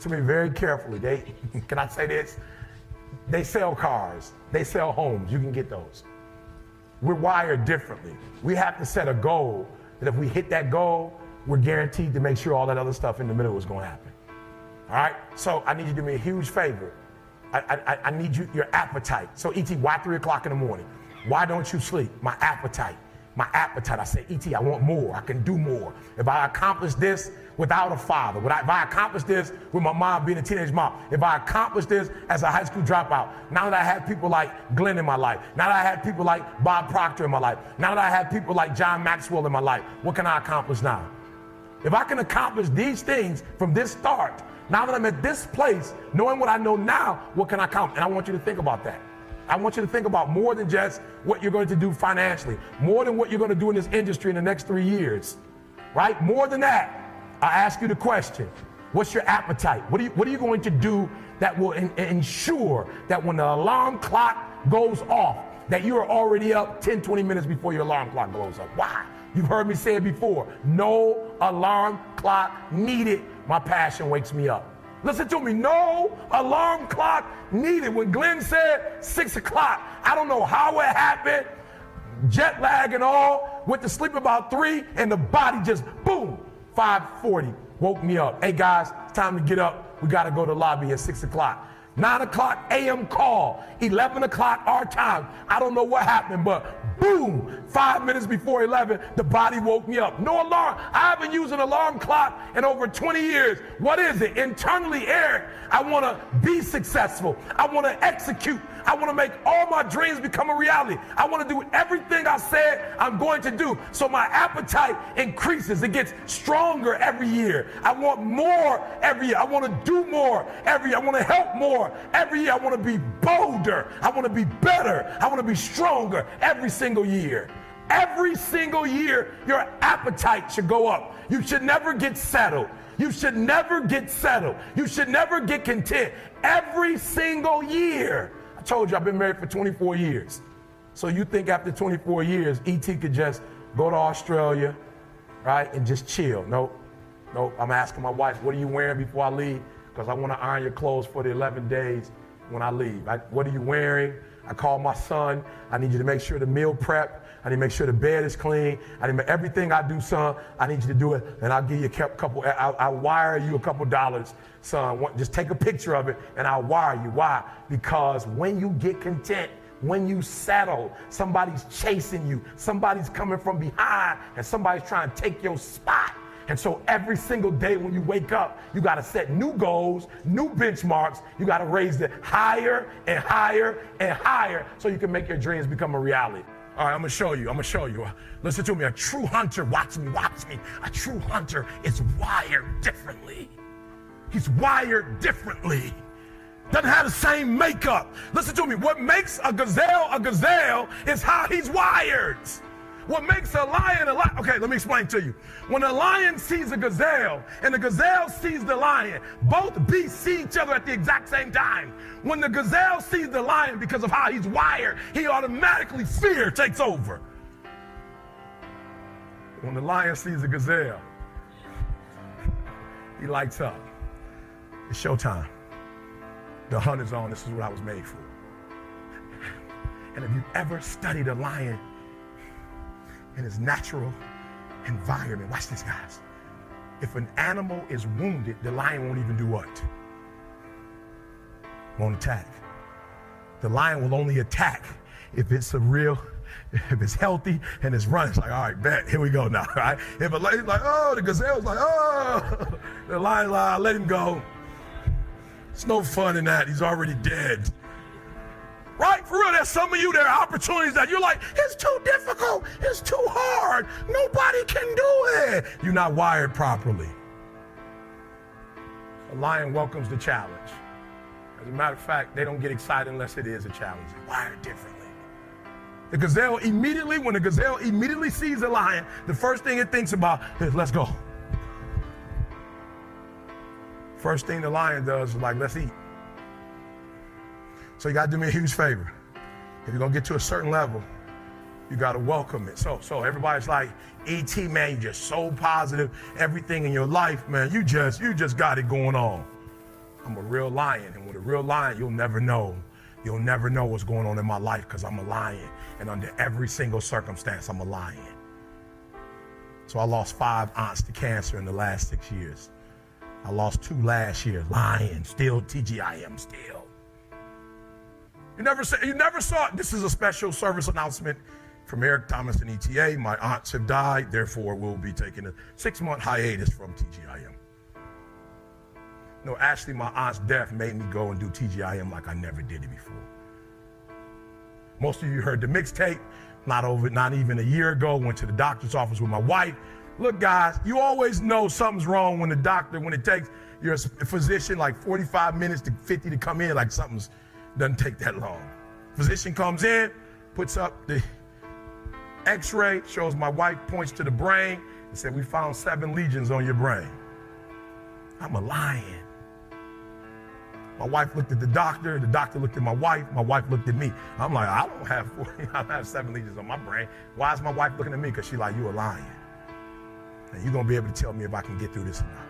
to me very carefully. Can I say this? They sell cars, they sell homes, you can get those. We're wired differently. We have to set a goal that if we hit that goal, we're guaranteed to make sure all that other stuff in the middle is gonna happen. All right, so I need you to do me a huge favor. I need your appetite. So E.T., why 3 o'clock in the morning? Why don't you sleep? My appetite. I say, E.T., I want more, I can do more. If I accomplish this without a father, if I accomplish this with my mom being a teenage mom, if I accomplish this as a high school dropout, now that I have people like Glenn in my life, now that I have people like Bob Proctor in my life, now that I have people like John Maxwell in my life, what can I accomplish now? If I can accomplish these things from this start, now that I'm at this place, knowing what I know now, what can I accomplish? And I want you to think about that. I want you to think about more than just what you're going to do financially, more than what you're going to do in this industry in the next 3 years, right? More than that, I ask you the question, what's your appetite? What are you going to do that will ensure that when the alarm clock goes off, that you are already up 10, 20 minutes before your alarm clock goes up? Why? You've heard me say it before, no alarm clock needed. My passion wakes me up. Listen to me, no alarm clock needed. When Glenn said 6 o'clock, I don't know how it happened, jet lag and all, went to sleep about 3 and the body just boom, 5:40, woke me up. Hey guys, it's time to get up. We gotta go to the lobby at 6 o'clock. 9 o'clock a.m. call, 11 o'clock our time. I don't know what happened, but boom, 5 minutes before 11, the body woke me up. No alarm. I haven't used an alarm clock in over 20 years. What is it? Internally, Eric, I want to be successful. I want to execute. I want to make all my dreams become a reality. I want to do everything I said I'm going to do. So my appetite increases. It gets stronger every year. I want more every year. I want to do more every year. I want to help more every year. I want to be bolder. I want to be better. I want to be stronger every single year. Every single year, your appetite should go up. You should never get settled. You should never get settled. You should never get content. Every single year. I told you I've been married for 24 years. So you think after 24 years, E.T. could just go to Australia, right, and just chill. Nope. I'm asking my wife, what are you wearing before I leave? Because I want to iron your clothes for the 11 days when I leave. What are you wearing? I call my son. I need you to make sure the meal prep. I need to make sure the bed is clean. I need to make everything I do, son, I need you to do it, and I'll give you a couple, I'll wire you a couple dollars, son. Just take a picture of it, and I'll wire you. Why? Because when you get content, when you settle, somebody's chasing you, somebody's coming from behind, and somebody's trying to take your spot. And so every single day when you wake up, you got to set new goals, new benchmarks. You got to raise it higher and higher and higher so you can make your dreams become a reality. All right, I'm gonna show you. Listen to me, a true hunter, watch me. A true hunter is wired differently. He's wired differently. Doesn't have the same makeup. Listen to me, what makes a gazelle is how he's wired. What makes a lion a lion? Okay, let me explain to you. When a lion sees a gazelle and the gazelle sees the lion, both beasts see each other at the exact same time. When the gazelle sees the lion, because of how he's wired, he automatically, fear takes over. When the lion sees a gazelle, he lights up. It's showtime. The hunt is on. This is what I was made for. And if you've ever studied a lion in its natural environment, watch this, guys. If an animal is wounded, the lion won't even do what? Won't attack. The lion will only attack if it's if it's healthy and it's running. It's like, all right, bet, here we go now, right? If a lion's like, oh, the gazelle's like, oh, the lion's like, let him go. It's no fun in that. He's already dead. Right? For real, there's some of you, there are opportunities that you're like, it's too difficult, it's too hard, nobody can do it. You're not wired properly. A lion welcomes the challenge. As a matter of fact, they don't get excited unless it is a challenge. They're wired differently. The gazelle immediately, when the gazelle immediately sees a lion, the first thing it thinks about is, let's go. First thing the lion does is like, let's eat. So you gotta do me a huge favor. If you're gonna get to a certain level, you gotta welcome it. So everybody's like, E.T., man, you're just so positive. Everything in your life, man, you just got it going on. I'm a real lion, and with a real lion, you'll never know. You'll never know what's going on in my life because I'm a lion, and under every single circumstance, I'm a lion. So I lost 5 aunts to cancer in the last 6 years. I lost 2 last year. Lion, still TGIM, still. You never saw it. This is a special service announcement from Eric Thomas and ETA. My aunts have died, therefore we'll be taking a 6-month hiatus from TGIM. No, actually my aunt's death made me go and do TGIM like I never did it before. Most of you heard the mixtape, not even a year ago, went to the doctor's office with my wife. Look guys, you always know something's wrong when it takes your physician like 45 minutes to 50 to come in, like doesn't take that long. Physician comes in, puts up the x-ray, shows my wife, points to the brain, and said, we found 7 lesions on your brain. I'm a lion. My wife looked at the doctor looked at my wife looked at me. I'm like, I don't have 7 lesions on my brain. Why is my wife looking at me? Because she's like, you a lion. And you're gonna be able to tell me if I can get through this or not.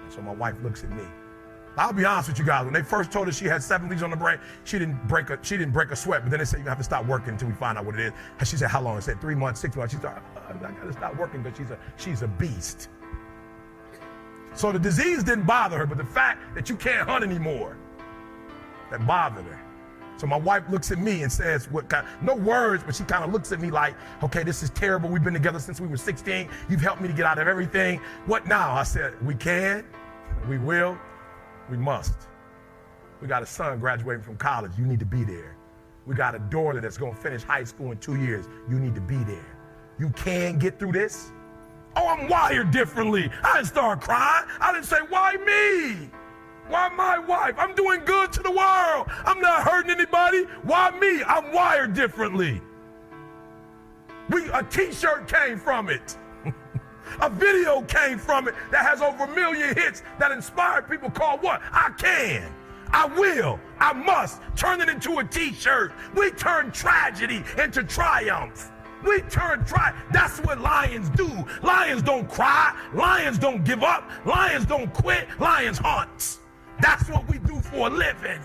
And so my wife looks at me. I'll be honest with you guys, when they first told her she had 7 lesions on the brain, she didn't break a sweat, but then they said you have to stop working until we find out what it is. And she said, how long? I said 3 months, 6 months. She said, I gotta stop working because she's a beast. So the disease didn't bother her, but the fact that you can't hunt anymore, that bothered her. So my wife looks at me and says, no words, but she kind of looks at me like, okay, this is terrible. We've been together since we were 16. You've helped me to get out of everything. What now? I said, we can, we will, we must. We got a son graduating from college. You need to be there. We got a daughter that's going to finish high school in 2 years. You need to be there. You can get through this. Oh, I'm wired differently. I didn't start crying. I didn't say, why me? Why my wife? I'm doing good to the world. I'm not hurting anybody. Why me? I'm wired differently. A t-shirt came from it. A video came from it that has over 1 million hits that inspired people called what? I can. I will. I must. Turn it into a t-shirt. We turn tragedy into triumph. That's what lions do. Lions don't cry. Lions don't give up. Lions don't quit. Lions hunt. That's what we do for a living.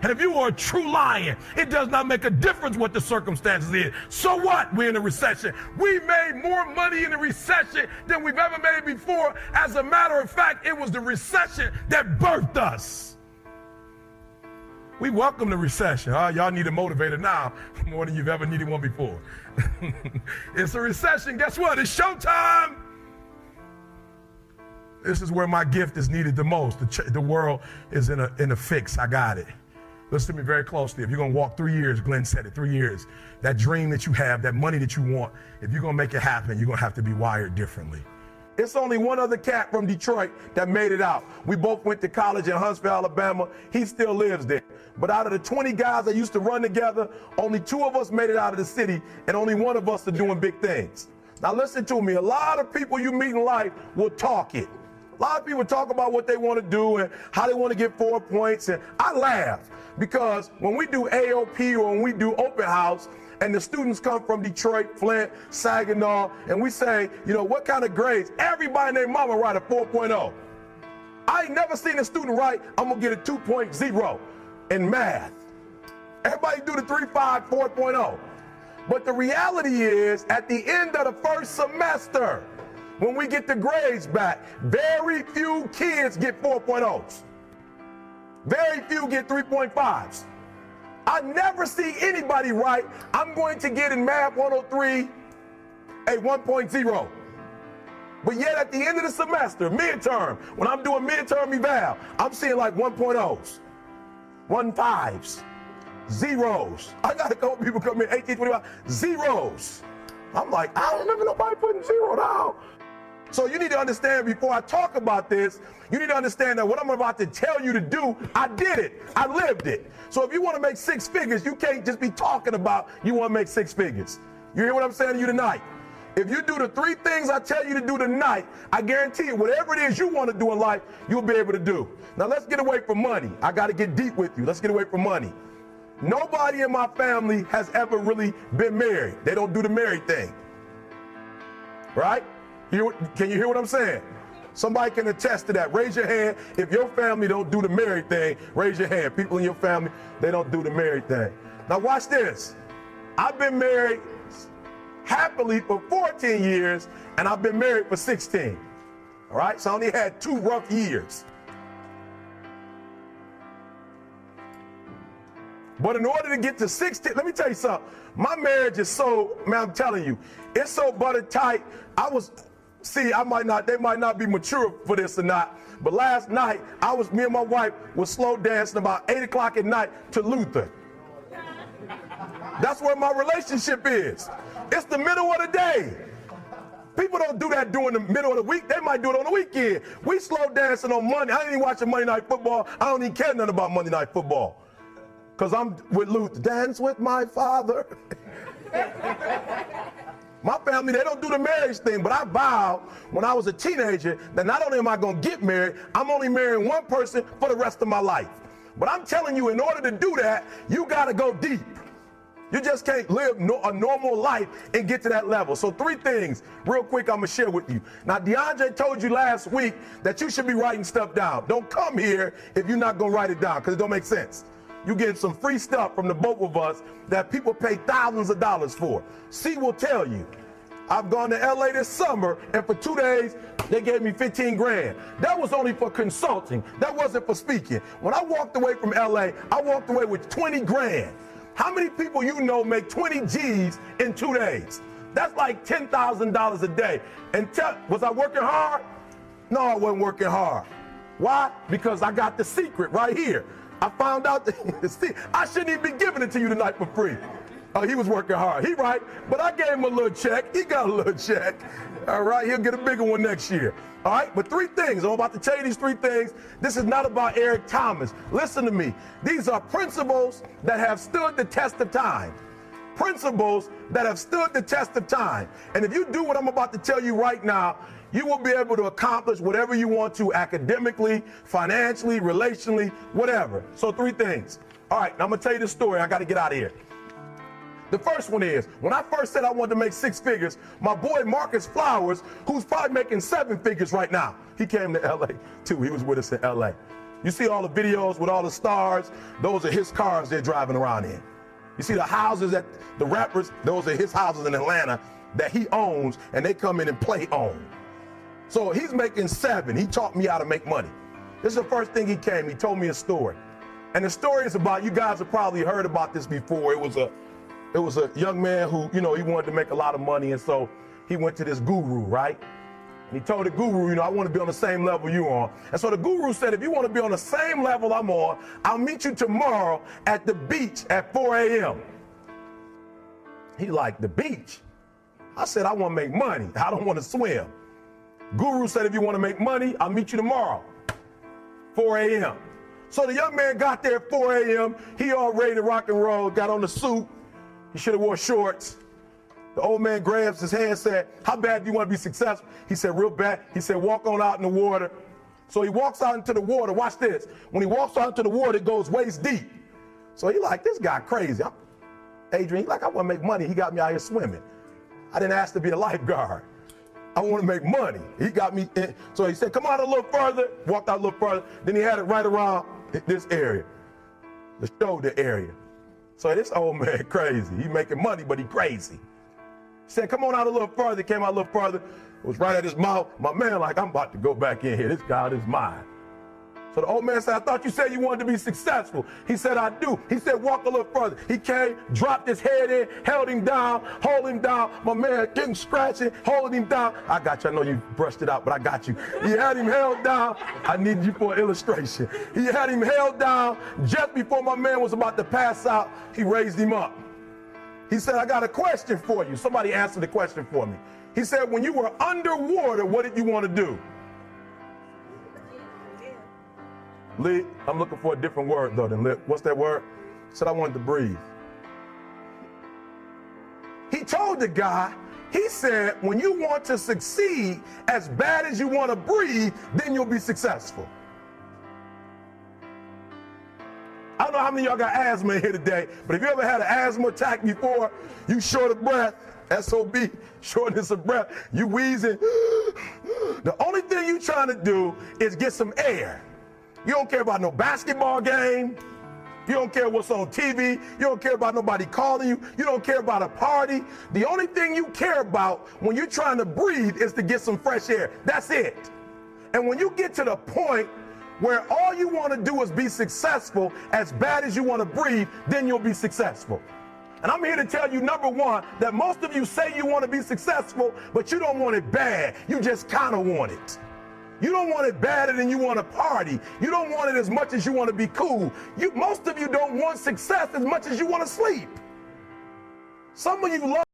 And if you are a true lion, it does not make a difference what the circumstances is. So what? We're in a recession. We made more money in the recession than we've ever made before. As a matter of fact, it was the recession that birthed us. We welcome the recession. Y'all need a motivator now more than you've ever needed one before. It's a recession. Guess what? It's showtime. This is where my gift is needed the most. The world is in a fix. I got it. Listen to me very closely. If you're going to walk 3 years, Glenn said it, 3 years, that dream that you have, that money that you want, if you're going to make it happen, you're going to have to be wired differently. It's only one other cat from Detroit that made it out. We both went to college in Huntsville, Alabama. He still lives there. But out of the 20 guys that used to run together, only 2 of us made it out of the city, and only 1 of us are doing big things. Now listen to me. A lot of people you meet in life will talk it. A lot of people talk about what they want to do and how they want to get 4 points. And I laugh because when we do AOP or when we do open house, and the students come from Detroit, Flint, Saginaw, and we say, what kind of grades? Everybody and their mama write a 4.0. I ain't never seen a student write, I'm gonna get a 2.0 in math. Everybody do the 3.5, 4.0. But the reality is, at the end of the first semester, when we get the grades back, very few kids get 4.0s. Very few get 3.5s. I never see anybody write, I'm going to get in math 103 a 1.0. But yet at the end of the semester, midterm, when I'm doing midterm eval, I'm seeing like 1.0s, 1.5s, zeros. I got a couple people come in, 18, 25, zeros. I'm like, I don't remember nobody putting 0 down. So you need to understand, before I talk about this, you need to understand that what I'm about to tell you to do, I did it. I lived it. So if you want to make 6 figures, you can't just be talking about you want to make 6 figures. You hear what I'm saying to you tonight? If you do the 3 things I tell you to do tonight, I guarantee you, whatever it is you want to do in life, you'll be able to do. Now let's get away from money. I got to get deep with you. Let's get away from money. Nobody in my family has ever really been married. They don't do the married thing. Right? Can you hear what I'm saying? Somebody can attest to that. Raise your hand if your family don't do the married thing. Raise your hand. People in your family, they don't do the married thing. Now watch this. I've been married happily for 14 years, and I've been married for 16. All right, so I only had 2 rough years. But in order to get to 16, let me tell you something. My marriage is so, man, I'm telling you, it's so butter tight. They might not be mature for this or not, but last night, me and my wife was slow dancing about 8 o'clock at night to Luther. That's where my relationship is. It's the middle of the day. People don't do that during the middle of the week. They might do it on the weekend. We slow dancing on Monday. I ain't even watching Monday Night Football. I don't even care nothing about Monday Night Football. Because I'm with Luther. Dance with my father. My family, they don't do the marriage thing, but I vowed when I was a teenager that not only am I going to get married, I'm only marrying one person for the rest of my life. But I'm telling you, in order to do that, you got to go deep. You just can't live a normal life and get to that level. So 3 things, real quick, I'm going to share with you. Now, DeAndre told you last week that you should be writing stuff down. Don't come here if you're not going to write it down, because it don't make sense. You get some free stuff from the both of us that people pay thousands of dollars for. C will tell you. I've gone to LA this summer, and for 2 days, they gave me 15 grand. That was only for consulting. That wasn't for speaking. When I walked away from LA, I walked away with 20 grand. How many people you know make 20 G's in 2 days? That's like $10,000 a day. And was I working hard? No, I wasn't working hard. Why? Because I got the secret right here. I found out that I shouldn't even be giving it to you tonight for free. Oh, he was working hard. He right, but I gave him a little check. He got a little check. All right, he'll get a bigger one next year. All right, but 3 things. I'm about to tell you these 3 things. This is not about Eric Thomas. Listen to me. These are principles that have stood the test of time. Principles that have stood the test of time. And if you do what I'm about to tell you right now, you will be able to accomplish whatever you want to academically, financially, relationally, whatever. So 3 things. All right, now I'm going to tell you this story. I got to get out of here. The first one is, when I first said I wanted to make 6 figures, my boy Marcus Flowers, who's probably making 7 figures right now, he came to LA too. He was with us in LA. You see all the videos with all the stars, those are his cars they're driving around in. You see the houses that the rappers, those are his houses in Atlanta that he owns, and they come in and play on. So he's making 7. He taught me how to make money. This is the first thing he came. He told me a story. And the story is about, you guys have probably heard about this before. It was a young man who, he wanted to make a lot of money. And so he went to this guru, right? And he told the guru, I want to be on the same level you're on. And so the guru said, if you want to be on the same level I'm on, I'll meet you tomorrow at the beach at 4 a.m. He like, the beach? I said, I want to make money. I don't want to swim. Guru said, if you want to make money, I'll meet you tomorrow, 4 a.m. So the young man got there at 4 a.m. He all ready to rock and roll, got on the suit. He should have wore shorts. The old man grabs his hand and said, how bad do you want to be successful? He said, real bad. He said, walk on out in the water. So he walks out into the water. Watch this. When he walks out into the water, it goes waist deep. So he like, this guy crazy. Adrian, he like, I want to make money. He got me out here swimming. I didn't ask to be a lifeguard. I want to make money. He got me in. So he said, come out a little further. Walked out a little further. Then he had it right around this area, the shoulder area. So this old man crazy. He making money, but he crazy. He said, come on out a little further. Came out a little further. It was right at his mouth. My man like, I'm about to go back in here. This guy is mine. So the old man said, I thought you said you wanted to be successful. He said, I do. He said, walk a little further. He came, dropped his head in, held him down, hold him down. My man getting scratching, holding him down. I got you. I know you brushed it out, but I got you. He had him held down. I need you for an illustration. He had him held down. Just before my man was about to pass out, he raised him up. He said, I got a question for you. Somebody answered the question for me. He said, when you were underwater, what did you want to do? Lee, I'm looking for a different word though than lip. What's that word? He said, I wanted to breathe. He told the guy, he said, when you want to succeed as bad as you want to breathe, then you'll be successful. I don't know how many of y'all got asthma in here today, but if you ever had an asthma attack before, you short of breath, SOB, shortness of breath. You wheezing. The only thing you trying to do is get some air. You don't care about no basketball game. You don't care what's on TV. You don't care about nobody calling you. You don't care about a party. The only thing you care about when you're trying to breathe is to get some fresh air. That's it. And when you get to the point where all you want to do is be successful as bad as you want to breathe, then you'll be successful. And I'm here to tell you, number one, that most of you say you want to be successful, but you don't want it bad. You just kind of want it. You don't want it badder than you want to party. You don't want it as much as you want to be cool. Most of you don't want success as much as you want to sleep. Some of you love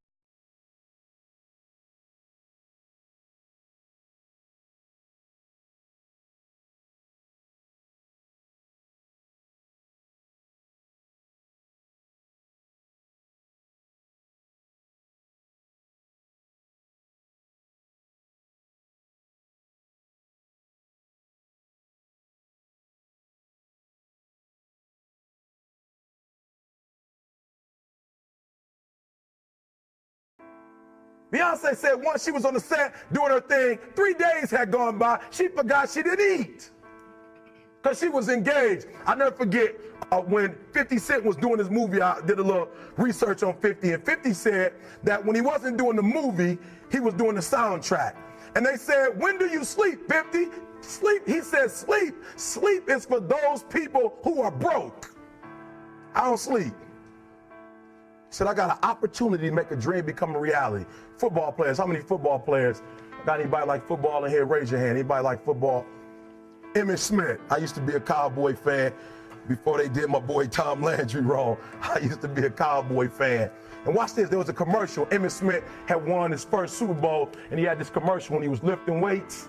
Beyonce said once she was on the set doing her thing, 3 days had gone by, she forgot she didn't eat because she was engaged. I'll never forget when 50 Cent was doing his movie, I did a little research on 50, and 50 said that when he wasn't doing the movie, he was doing the soundtrack. And they said, when do you sleep, 50? Sleep, he said, sleep. Sleep is for those people who are broke. I don't sleep. He said, I got an opportunity to make a dream become a reality. Football players, how many football players? Got anybody like football in here? Raise your hand. Anybody like football? Emmitt Smith. I used to be a Cowboy fan before they did my boy Tom Landry wrong. I used to be a Cowboy fan. And watch this, there was a commercial. Emmitt Smith had won his first Super Bowl, and he had this commercial when he was lifting weights.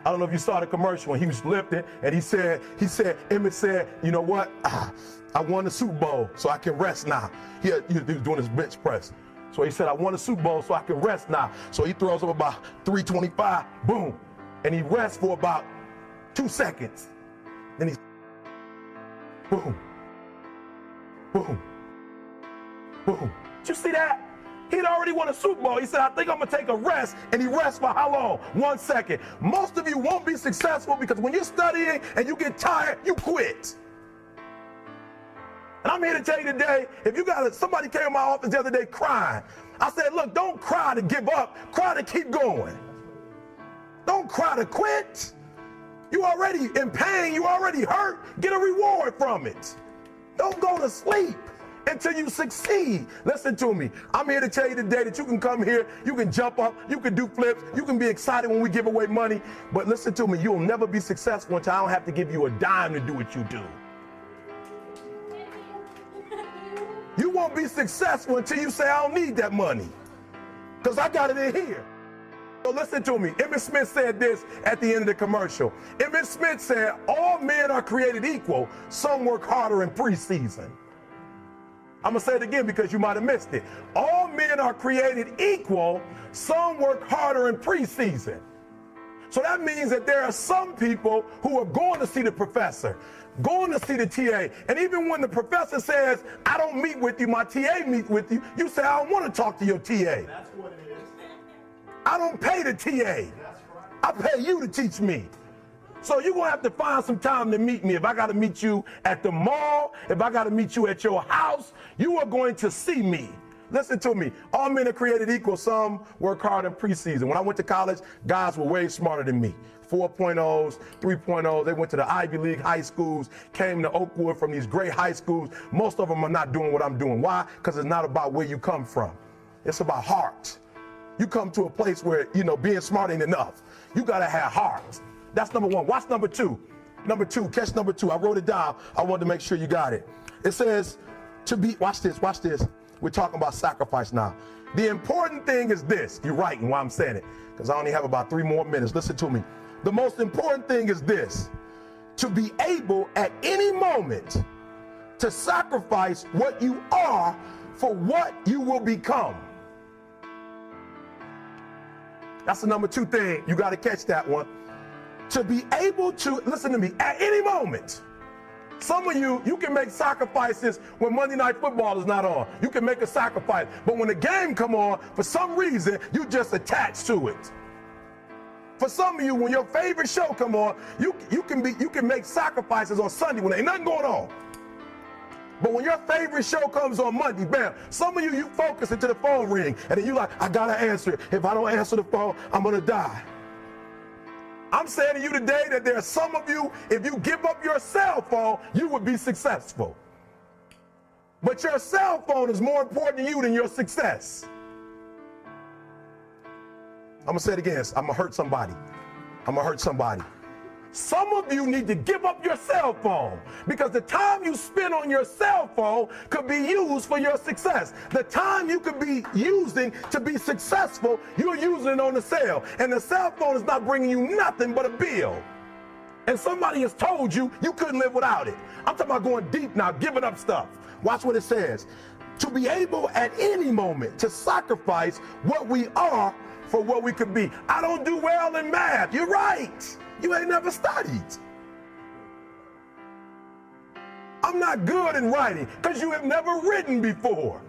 I don't know if you saw the commercial when he was lifting, and Emmitt said, you know what? I won the Super Bowl, so I can rest now. He was doing his bench press. So he said, I won the Super Bowl, so I can rest now. So he throws up about 325, boom. And he rests for about 2 seconds. Then he, boom, boom, boom. Did you see that? He'd already won a Super Bowl. He said, I think I'm going to take a rest. And he rests for how long? 1 second. Most of you won't be successful because when you're studying and you get tired, you quit. And I'm here to tell you today, if you got somebody came to my office the other day crying. I said, look, don't cry to give up. Cry to keep going. Don't cry to quit. You already in pain. You already hurt. Get a reward from it. Don't go to sleep until you succeed. Listen to me. I'm here to tell you today that you can come here, you can jump up, you can do flips, you can be excited when we give away money. But listen to me, you'll never be successful until I don't have to give you a dime to do what you do. You won't be successful until you say, I don't need that money, because I got it in here. So listen to me. Emmitt Smith said this at the end of the commercial. Emmitt Smith said, all men are created equal. Some work harder in preseason. I'm going to say it again because you might have missed it. All men are created equal. Some work harder in preseason. So that means that there are some people who are going to see the professor, going to see the TA. And even when the professor says, I don't meet with you, my TA meets with you, you say, I don't want to talk to your TA. That's what it is. I don't pay the TA. That's right. I pay you to teach me. So you're going to have to find some time to meet me. If I got to meet you at the mall, if I got to meet you at your house, you are going to see me. Listen to me. All men are created equal. Some work hard in preseason. When I went to college, guys were way smarter than me. 4.0s, 3.0s. They went to the Ivy League high schools, came to Oakwood from these great high schools. Most of them are not doing what I'm doing. Why? Because it's not about where you come from. It's about heart. You come to a place where, being smart ain't enough. You got to have heart. That's number one. Watch number two. Number two, catch number two. I wrote it down. I wanted to make sure you got it. It says to be, watch this. We're talking about sacrifice now. The important thing is this. You're writing while I'm saying it, because I only have about 3 more minutes. Listen to me. The most important thing is this: to be able at any moment to sacrifice what you are for what you will become. That's the number 2 thing. You got to catch that one. To be able to, listen to me, at any moment, Some of you, you can make sacrifices when Monday Night Football is not on. You can make a sacrifice. But when the game come on, for some reason, you just attach to it. For some of you, when your favorite show come on, you can make sacrifices on Sunday when ain't nothing going on. But when your favorite show comes on Monday, bam, some of you, you focus until the phone ring, and then you like, I gotta answer it. If I don't answer the phone, I'm gonna die. I'm saying to you today that there are some of you, if you give up your cell phone, you would be successful. But your cell phone is more important to you than your success. I'm gonna say it again. I'm gonna hurt somebody. I'm gonna hurt somebody. Some of you need to give up your cell phone because the time you spend on your cell phone could be used for your success. The time you could be using to be successful, you're using it on the cell. And the cell phone is not bringing you nothing but a bill. And somebody has told you you couldn't live without it. I'm talking about going deep now, giving up stuff. Watch what it says. To be able at any moment to sacrifice what we are for what we could be. I don't do well in math. You're right. You ain't never studied. I'm not good in writing because you have never written before.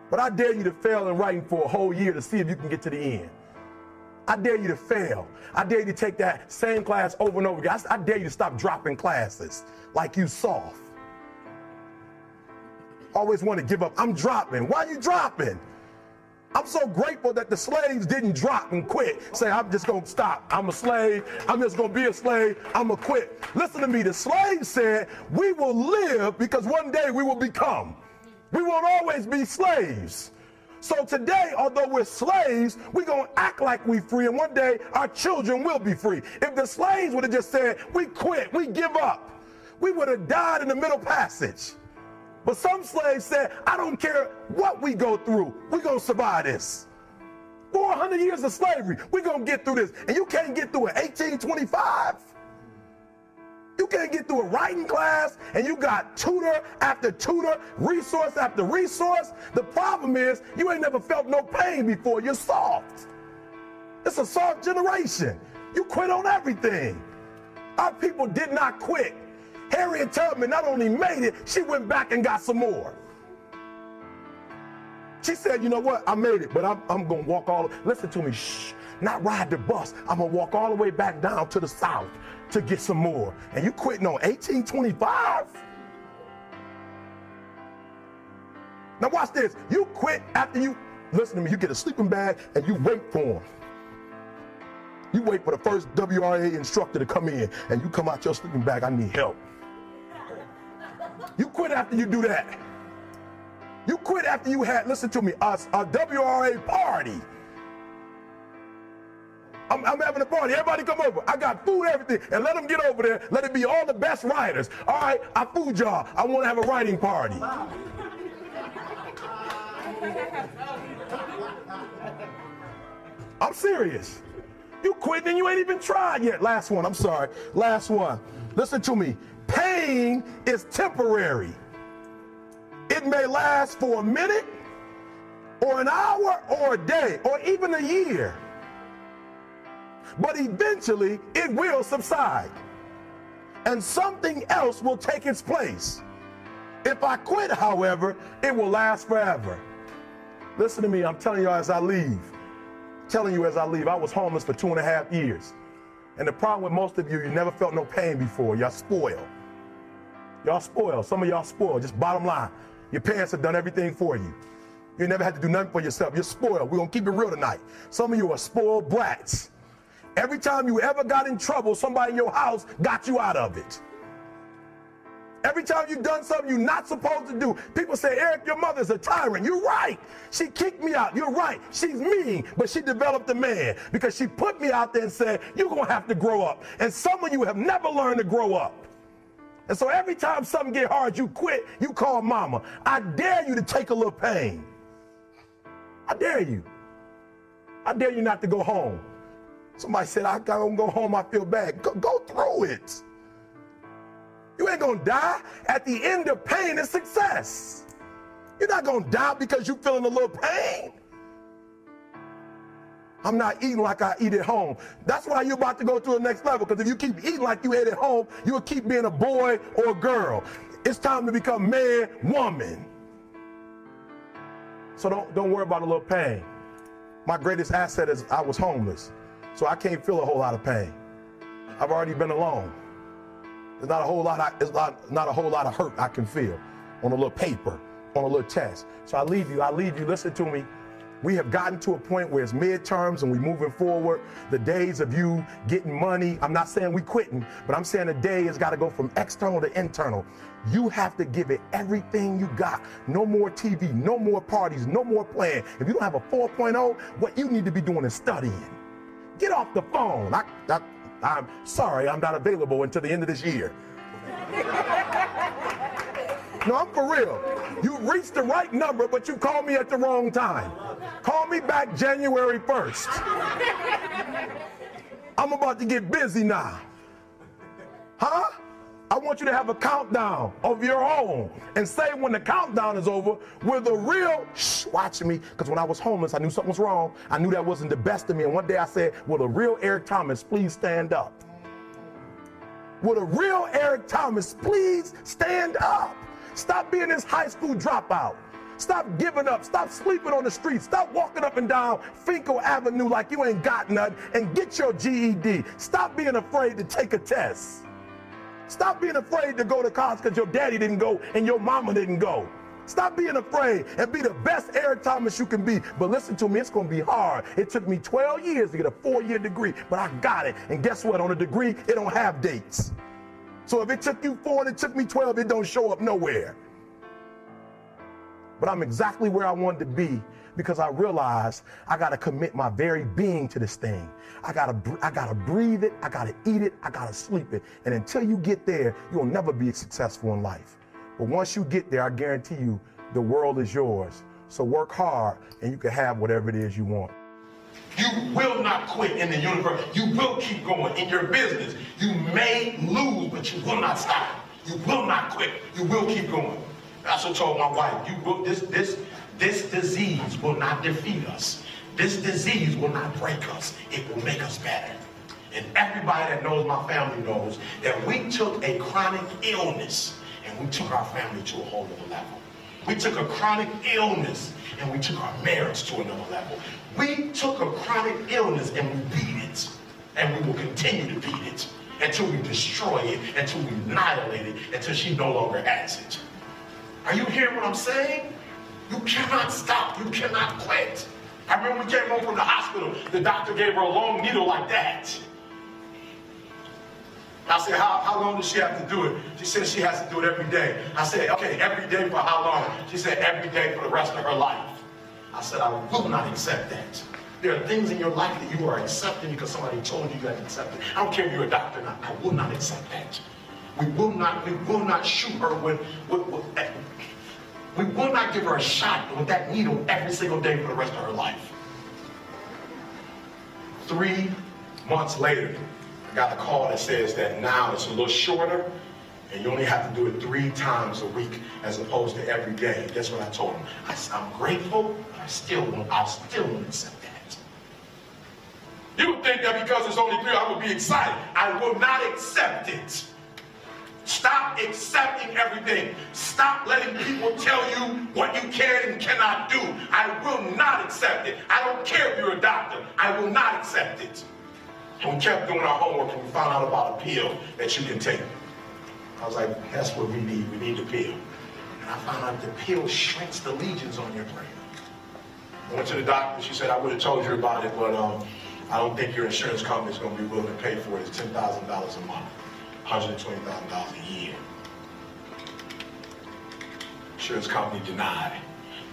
But I dare you to fail in writing for a whole year to see if you can get to the end. I dare you to fail. I dare you to take that same class over and over again. I dare you to stop dropping classes like you soft. Always want to give up. I'm dropping. Why are you dropping? I'm so grateful that the slaves didn't drop and quit. Say, I'm just going to stop. I'm a slave. I'm just going to be a slave. I'm going to quit. Listen to me. The slaves said, we will live because one day we will become. We won't always be slaves. So today, although we're slaves, we're going to act like we're free, and one day our children will be free. If the slaves would have just said, we quit, we give up, we would have died in the Middle Passage. But some slaves said, I don't care what we go through, we're going to survive this. 400 years of slavery, we're going to get through this. And you can't get through it 1825. You can't get through a writing class, and you got tutor after tutor, resource after resource. The problem is, you ain't never felt no pain before. You're soft. It's a soft generation. You quit on everything. Our people did not quit. Harriet Tubman not only made it, she went back and got some more. She said, you know what, I made it, but I'm going to walk listen to me, shh, not ride the bus. I'm going to walk all the way back down to the South to get some more. And you quitting on 1825? Now watch this. You quit after you, listen to me, you get a sleeping bag and you wait for them. You wait for the first WRA instructor to come in and you come out your sleeping bag, I need help. You quit after you do that. You quit after you had, listen to me, a WRA party. I'm having a party. Everybody come over. I got food, everything. And let them get over there. Let it be all the best writers. All right, I fooled y'all. I want to have a writing party. I'm serious. You quit and you ain't even tried yet. Last one. I'm sorry. Last one. Listen to me. Pain is temporary. It may last for a minute or an hour or a day or even a year. But eventually it will subside and something else will take its place. If I quit, however, it will last forever. Listen to me, I'm telling you as I leave. I was homeless for 2.5 years. And the problem with most of you, you never felt no pain before. Y'all spoiled. Y'all spoiled. Some of y'all spoiled. Just bottom line. Your parents have done everything for you. You never had to do nothing for yourself. You're spoiled. We're going to keep it real tonight. Some of you are spoiled brats. Every time you ever got in trouble, somebody in your house got you out of it. Every time you've done something you're not supposed to do, people say, Eric, your mother's a tyrant. You're right. She kicked me out. You're right. She's mean, but she developed a man because she put me out there and said, you're going to have to grow up. And some of you have never learned to grow up. And so every time something get hard, you quit, you call mama. I dare you to take a little pain. I dare you. I dare you not to go home. Somebody said, I gotta go home, I feel bad. Go through it. You ain't gonna die. At the end of pain is success. You're not gonna die because you're feeling a little pain. I'm not eating like I eat at home. That's why you're about to go to the next level, because if you keep eating like you ate at home, you'll keep being a boy or a girl. It's time to become man, woman. So don't worry about a little pain. My greatest asset is I was homeless, so I can't feel a whole lot of pain. I've already been alone. There's not a whole lot of hurt I can feel on a little paper, on a little test. So I leave you, listen to me. We have gotten to a point where it's midterms and we're moving forward. The days of you getting money, I'm not saying we quitting, but I'm saying the day has got to go from external to internal. You have to give it everything you got. No more TV, no more parties, no more playing. If you don't have a 4.0, what you need to be doing is studying. Get off the phone. I'm sorry, I'm not available until the end of this year. No, I'm for real. You reached the right number, but you called me at the wrong time. Call me back January 1st. I'm about to get busy now. Huh? I want you to have a countdown of your own and say when the countdown is over, will the real, watch me, because when I was homeless, I knew something was wrong. I knew that wasn't the best of me. And one day I said, will the real Eric Thomas please stand up? Will the real Eric Thomas please stand up? Stop being this high school dropout. Stop giving up. Stop sleeping on the street. Stop walking up and down Finkel Avenue like you ain't got nothing, and get your GED. Stop being afraid to take a test. Stop being afraid to go to college because your daddy didn't go and your mama didn't go. Stop being afraid and be the best Eric Thomas you can be. But listen to me, it's going to be hard. It took me 12 years to get a 4-year degree, but I got it. And guess what? On a degree, it don't have dates. So if it took you 4 and it took me 12, it don't show up nowhere. But I'm exactly where I wanted to be because I realized I got to commit my very being to this thing. I got to breathe it, I got to eat it, I got to sleep it. And until you get there, you'll never be successful in life. But once you get there, I guarantee you, the world is yours. So work hard and you can have whatever it is you want. You will not quit in the universe. You will keep going in your business. You may lose, but you will not stop. You will not quit. You will keep going. I also told my wife, this disease will not defeat us. This disease will not break us. It will make us better. And everybody that knows my family knows that we took a chronic illness and we took our family to a whole other level. We took a chronic illness and we took our marriage to another level. We took a chronic illness and we beat it. And we will continue to beat it until we destroy it, until we annihilate it, until she no longer has it. Are you hearing what I'm saying? You cannot stop. You cannot quit. I remember we came home from the hospital. The doctor gave her a long needle like that. I said, how long does she have to do it? She said she has to do it every day. I said, okay, every day for how long? She said, every day for the rest of her life. I said, I will not accept that. There are things in your life that you are accepting because somebody told you you had to accept it. I don't care if you're a doctor or not. I will not accept that. We will not shoot her we will not give her a shot with that needle every single day for the rest of her life. 3 months later, I got a call that says that now it's a little shorter and you only have to do it 3 times a week as opposed to every day. Guess what I told him? I'm grateful, but I still won't accept that. You would think that because it's only 3, I would be excited. I will not accept it. Stop accepting everything. Stop letting people tell you what you can and cannot do. I will not accept it. I don't care if you're a doctor. I will not accept it. And we kept doing our homework and we found out about a pill that you can take. I was like, that's what we need. We need the pill. And I found out the pill shrinks the lesions on your brain. I went to the doctor. She said, I would have told you about it, but I don't think your insurance company is going to be willing to pay for it. It's $10,000 a month. $120,000 a year. Insurance company denied.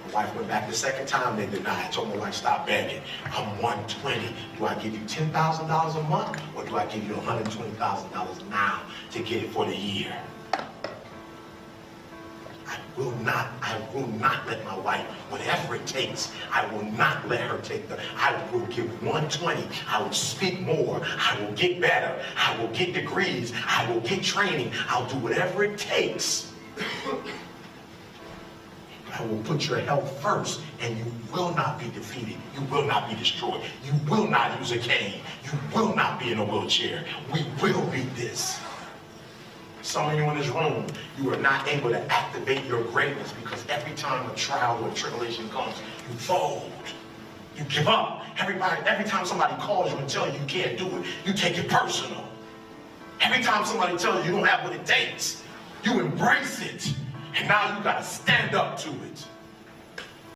My wife went back the second time they denied. I told my wife, stop begging. I'm $120. Do I give you $10,000 a month or do I give you $120,000 now to get it for the year? I will not let my wife, whatever it takes, I will not let her take I will give 120. I will speak more. I will get better. I will get degrees. I will get training. I'll do whatever it takes. But I will put your health first, and you will not be defeated. You will not be destroyed. You will not use a cane. You will not be in a wheelchair. We will beat this. Some of you in this room, you are not able to activate your greatness because every time a trial or a tribulation comes, you fold. You give up. Every time somebody calls you and tells you you can't do it, you take it personal. Every time somebody tells you you don't have what it takes, you embrace it. And now you got to stand up to it.